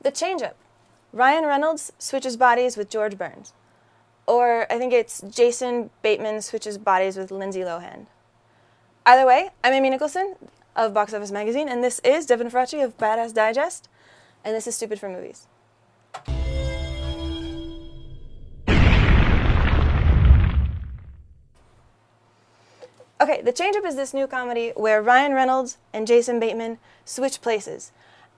The Change-Up. Ryan Reynolds switches bodies with George Burns. Or I think it's Jason Bateman switches bodies with Lindsay Lohan. Either way, I'm Amy Nicholson of Box Office Magazine, and this is Devin Feraci of Badass Digest, and this is Stupid for Movies. Okay, The Change-Up is this new comedy where Ryan Reynolds and Jason Bateman switch places.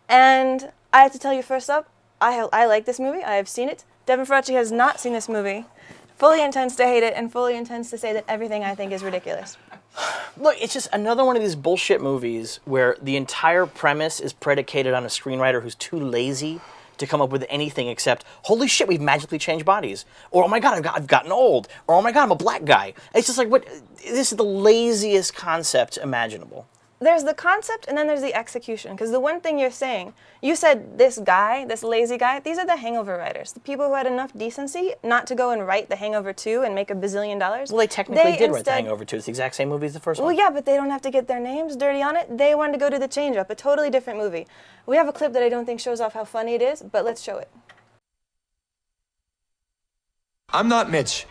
And I have to tell you first up, I like this movie. I have seen it. Devin Feraci has not seen this movie, fully intends to hate it, and fully intends to say that everything I think is ridiculous. Look, it's just another one of these bullshit movies where the entire premise is predicated on a screenwriter who's too lazy to come up with anything except, holy shit, we've magically changed bodies. Or, oh my god, I've gotten old. Or, oh my god, I'm a black guy. It's just like, what? This is the laziest concept imaginable. There's the concept, and then there's the execution. Because the one thing you're saying, you said this guy, this lazy guy, these are the Hangover writers. The people who had enough decency not to go and write The Hangover 2 and make $1 billion. Well, they technically did write The Hangover 2. It's the exact same movie as the first one. Well, yeah, but they don't have to get their names dirty on it. They wanted to go to The Change-Up, a totally different movie. We have a clip that I don't think shows off how funny it is, but let's show it. I'm not Mitch.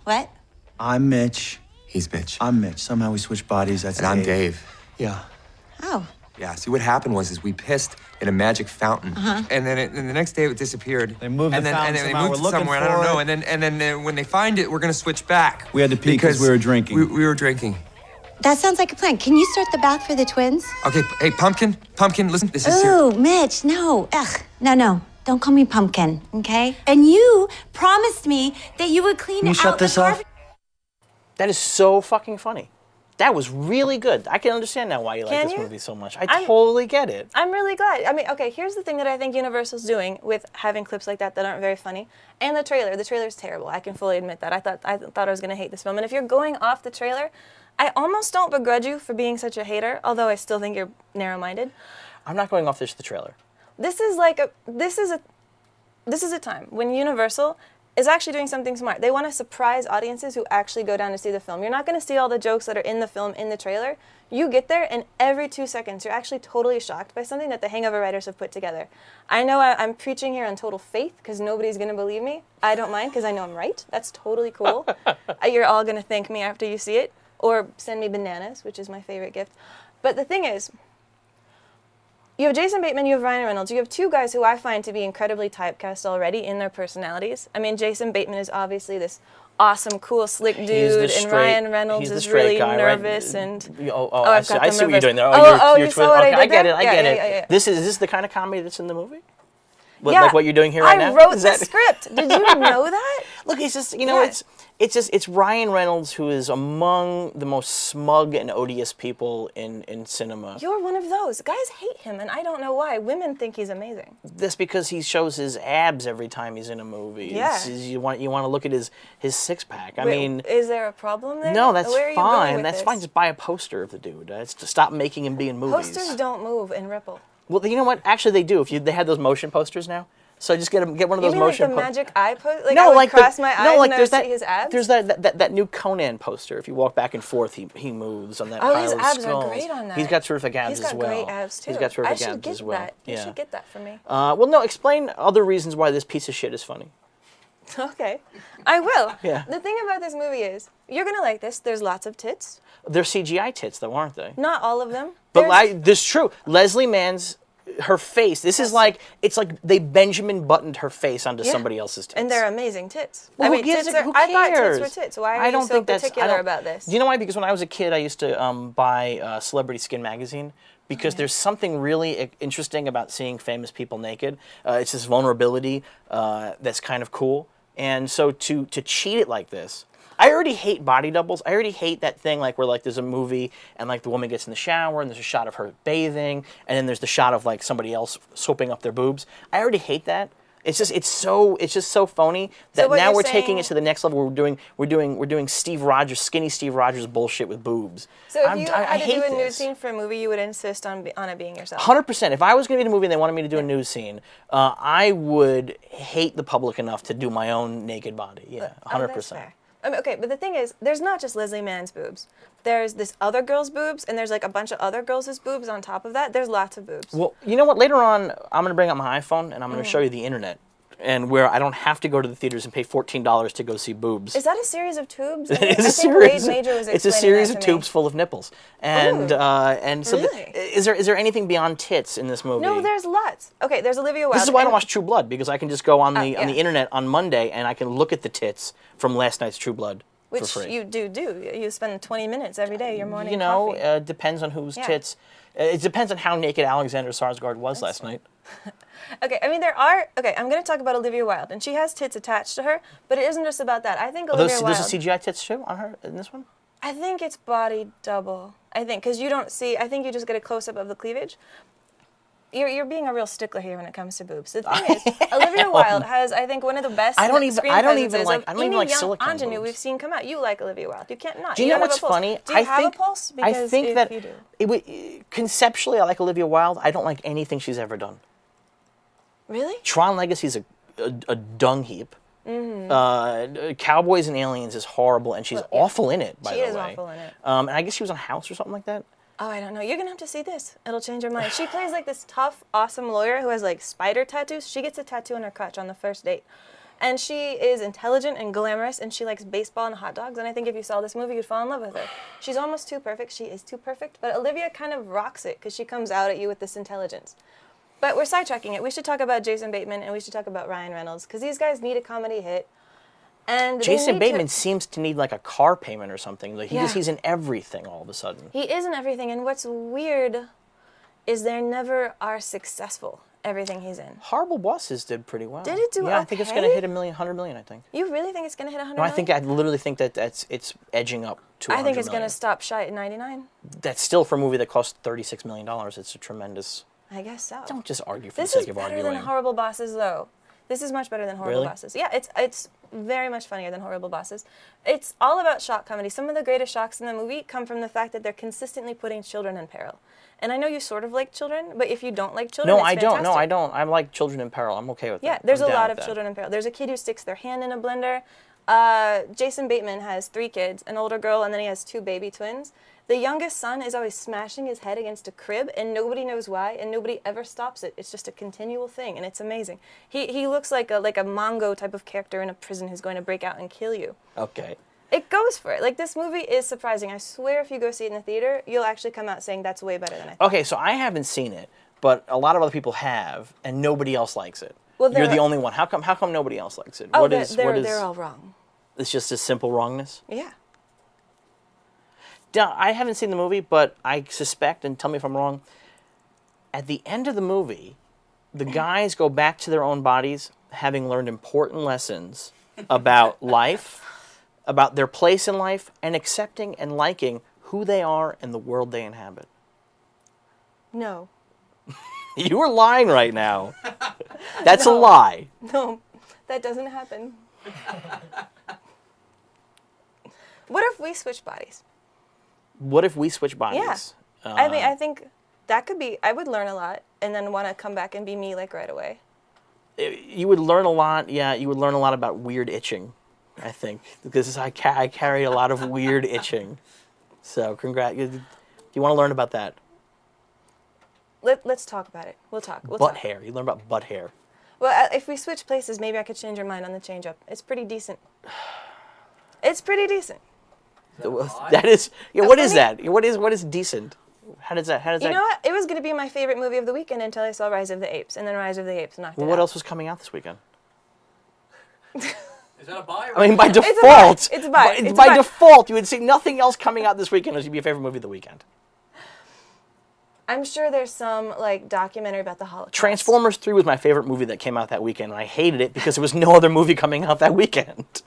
What? I'm Mitch. He's Mitch. I'm Mitch. Somehow we switched bodies. That's And I'm Dave. Yeah. Oh. Yeah, see what happened was we pissed in a magic fountain. And then and the next day it disappeared. They moved the fountain and then somehow. they moved We're it somewhere, looking I don't for know. it. And then when they find it, we're gonna switch back. We had to pee because we were drinking. We were drinking. That sounds like a plan. Can you start the bath for the twins? Okay, hey, Pumpkin, listen, this is Ooh, Mitch, no. Ugh, no. Don't call me Pumpkin, okay? And you promised me that you would clean Can you out shut this the off? That is so fucking funny. That was really good. I can understand now why you like Can this you? movie so much. I totally get it. I'm really glad. I mean, okay, here's the thing that I think Universal's doing with having clips like that aren't very funny. And the trailer's terrible. I can fully admit that. I thought I was going to hate this film. And if you're going off the trailer, I almost don't begrudge you for being such a hater, although I still think you're narrow-minded. I'm not going off the trailer. This is a time when Universal is actually doing something smart. They want to surprise audiences who actually go down to see the film. You're not going to see all the jokes that are in the film in the trailer. You get there, and every 2 seconds, you're actually totally shocked by something that the Hangover writers have put together. I know I'm preaching here on total faith because nobody's going to believe me. I don't mind because I know I'm right. That's totally cool. You're all going to thank me after you see it, or send me bananas, which is my favorite gift. But the thing is, you have Jason Bateman, you have Ryan Reynolds. You have two guys who I find to be incredibly typecast already in their personalities. I mean, Jason Bateman is obviously this awesome, cool, slick dude, and Ryan Reynolds is really nervous and... I see what you're doing there. You saw what I did I get there? it, I get it. Yeah. Is this the kind of comedy that's in the movie? Yeah, like what you're doing here right now? I wrote the script. Did you know that? Look, it's just, it's Ryan Reynolds who is among the most smug and odious people in cinema. You're one of those. Guys hate him, and I don't know why. Women think he's amazing. That's because he shows his abs every time he's in a movie. Yeah. You want to look at his six-pack. I mean... Is there a problem there? No, that's Where are you fine. going with That's this? fine. Just buy a poster of the dude. It's to stop making him be in movies. Posters don't move and ripple. Well, you know what? Actually, they do. They have those motion posters now. So just get one of those motion. You mean like the magic eye poster? Like no, I would cross my eyes and I would see his abs? There's that new Conan poster. If you walk back and forth, he moves on that pile of skulls. His abs are great on that. He's got terrific abs as well. He's got great abs too. He's got terrific abs as well. You should get that for me. Well, no. Explain other reasons why this piece of shit is funny. Okay, I will. Yeah. The thing about this movie is, you're gonna like this. There's lots of tits. They're CGI tits, though, aren't they? Not all of them. But this is true. Leslie Mann's. Her face. It's like they Benjamin buttoned her face onto somebody else's tits. And they're amazing tits. Well, I mean, who cares? I thought tits were tits. Why are you so think particular about this? Do you know why? Because when I was a kid, I used to buy Celebrity Skin magazine. Because there's something really interesting about seeing famous people naked. It's this vulnerability that's kind of cool. And so to cheat it like this, I already hate body doubles. I already hate that thing like where like there's a movie and like the woman gets in the shower and there's a shot of her bathing and then there's the shot of like somebody else soaping up their boobs. I already hate that. It's just so phony that now we're taking it to the next level. We're doing Steve Rogers, skinny Steve Rogers bullshit with boobs. So if you had to do a nude scene for a movie, you would insist on it being yourself. 100%. If I was going to be in a movie and they wanted me to do a nude scene, I would hate the public enough to do my own naked body. Yeah, 100%. I mean, okay, but the thing is, there's not just Leslie Mann's boobs. There's this other girl's boobs, and there's like a bunch of other girls' boobs on top of that. There's lots of boobs. Well, you know what? Later on, I'm going to bring up my iPhone, and I'm going to show you the internet, and where I don't have to go to the theaters and pay $14 to go see boobs. Is that a series of tubes? It is I a think series. Wade Major was It's a explaining series that of to me. tubes full of nipples, and so Really? is there anything beyond tits in this movie? No, there's lots. Okay, there's Olivia Wilde. This is why I don't and- watch True Blood, because I can just go on the yeah. internet on Monday and I can look at the tits from last night's True Blood Which for free. you do. You spend 20 minutes every day, your morning You know, coffee. depends on whose Yeah. tits. It depends on how naked Alexander Skarsgård was last night. Okay, I mean, I'm going to talk about Olivia Wilde, and she has tits attached to her, but it isn't just about that. I think Olivia Wilde... Those are CGI tits too on her in this one? I think it's body double. I think, because you don't see... I think you just get a close-up of the cleavage. You're being a real stickler here when it comes to boobs. The thing is, Olivia Wilde has, I think, one of the best I don't even presences like- of I don't even any like young silicone ingenue boobs. we've seen come out. You like Olivia Wilde. You can't not. Do you know don't have what's a pulse. funny? Do you have a pulse? I Because think if that you do. conceptually I like Olivia Wilde. I don't like anything she's ever done. Really? Tron Legacy's a dung heap. Cowboys and Aliens is horrible, and she's awful in it, by She the is way. awful in it. And I guess she was on House or something like that. Oh, I don't know. You're going to have to see this. It'll change your mind. She plays like this tough, awesome lawyer who has like spider tattoos. She gets a tattoo on her crotch on the first date. And she is intelligent and glamorous, and she likes baseball and hot dogs. And I think if you saw this movie, you'd fall in love with her. She's almost too perfect. She is too perfect. But Olivia kind of rocks it because she comes out at you with this intelligence. But we're sidetracking it. We should talk about Jason Bateman, and we should talk about Ryan Reynolds, because these guys need a comedy hit. And they Jason need Bateman to... seems to need like a car payment or something. Like Yeah. he's in everything all of a sudden. He isn't everything, and what's weird is they never are successful, everything he's in. Horrible Bosses did pretty well. Did it do Yeah, I think it's going okay? to hit $100 million, I think. You really think it's going to hit 100 No, I million? literally think that it's edging up to 100 I think it's going million. to stop shy at 99. That's still for a movie that cost $36 million. It's a tremendous... I guess so. Don't just argue for This the is sake of better arguing. than Horrible Bosses, though. This is much better than Horrible Really? Bosses. Yeah, it's very much funnier than Horrible Bosses. It's all about shock comedy. Some of the greatest shocks in the movie come from the fact that they're consistently putting children in peril. And I know you sort of like children, but if you don't like children, No, it's I don't. No, fantastic. I don't. I like Children in Peril. I'm okay with that. Yeah, there's I'm a down lot with of that. children in peril. There's a kid who sticks their hand in a blender. Jason Bateman has 3 kids, an older girl, and then he has 2 baby twins. The youngest son is always smashing his head against a crib, and nobody knows why, and nobody ever stops it. It's just a continual thing, and it's amazing. He looks like a Mongo type of character in a prison who's going to break out and kill you. Okay. It goes for it. Like, this movie is surprising. I swear if you go see it in the theater, you'll actually come out saying that's way better than I thought. Okay, so I haven't seen it, but a lot of other people have, and nobody else likes it. Well, You're there the are- only one. How come nobody else likes it? Oh, What is? they're all wrong. It's just a simple wrongness? Yeah. Now, I haven't seen the movie, but I suspect, and tell me if I'm wrong, at the end of the movie, the guys go back to their own bodies having learned important lessons about life, about their place in life, and accepting and liking who they are and the world they inhabit. No. You are lying right now. That's a lie. No, that doesn't happen. What if we switch bodies? What if we switch bodies? Yeah. I mean, I think that could be, I would learn a lot and then want to come back and be me like right away. You would learn a lot, yeah, you would learn a lot about weird itching, I think. Because I carry a lot of weird itching. So, congrats. Do you want to learn about that? Let's talk about it. We'll talk. Butt hair. You learn about butt hair. Well, if we switch places, maybe I could change your mind on the change-up. It's pretty decent. It's pretty decent. That is, yeah, what is funny- that? What is decent? How does that, You know what? It was going to be my favorite movie of the weekend until I saw Rise of the Apes, and then Rise of the Apes knocked it What out. else was coming out this weekend? Is that a buy? I mean, by It's a buy. default, It's a buy. It's a by buy. default, you would see nothing else coming out this weekend as your favorite movie of the weekend. I'm sure there's some like documentary about the Holocaust. Transformers 3 was my favorite movie that came out that weekend, and I hated it because there was no other movie coming out that weekend.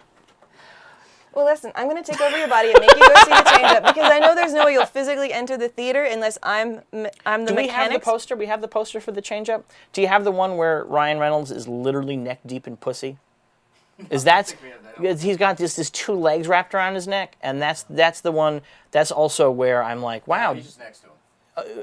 Well, listen, I'm going to take over your body and make you go see the change-up because I know there's no way you'll physically enter the theater unless I'm the Do we have the mechanics. poster? We have the poster for the change-up? Do you have the one where Ryan Reynolds is literally neck deep in pussy? Is that? He's got this 2 legs wrapped around his neck, and that's the one. That's also where I'm like, wow. He's just next to him.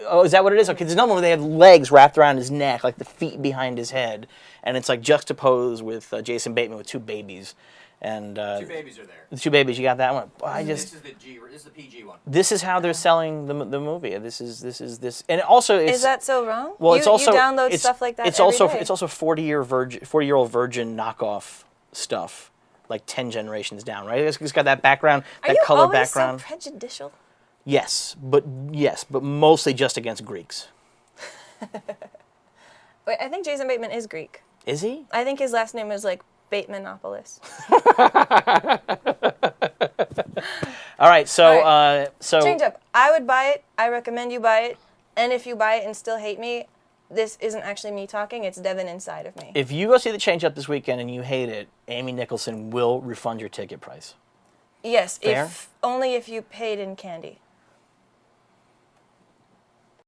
Oh, is that what it is? Okay, there's another one where they have legs wrapped around his neck, like the feet behind his head, and it's like juxtaposed with Jason Bateman with 2 babies, And Two babies are there. the two babies, you got that one. This is the PG one. This is how they're selling the movie. This is, and also it's. Is that so wrong? Well, it's also you download stuff like that. It's every also day. it's also 40-year-old virgin knockoff stuff, like 10 generations down, right? It's got that background, that color background. Are you always so prejudicial? Yes, but mostly just against Greeks. Wait, I think Jason Bateman is Greek. Is he? I think his last name is like Batemanopolis. All right, so All right. so Change up. I would buy it. I recommend you buy it. And if you buy it and still hate me, this isn't actually me talking. It's Devin inside of me. if you go see the Change Up this weekend and you hate it, Amy Nicholson will refund your ticket price. Yes, Fair? only if you paid in candy.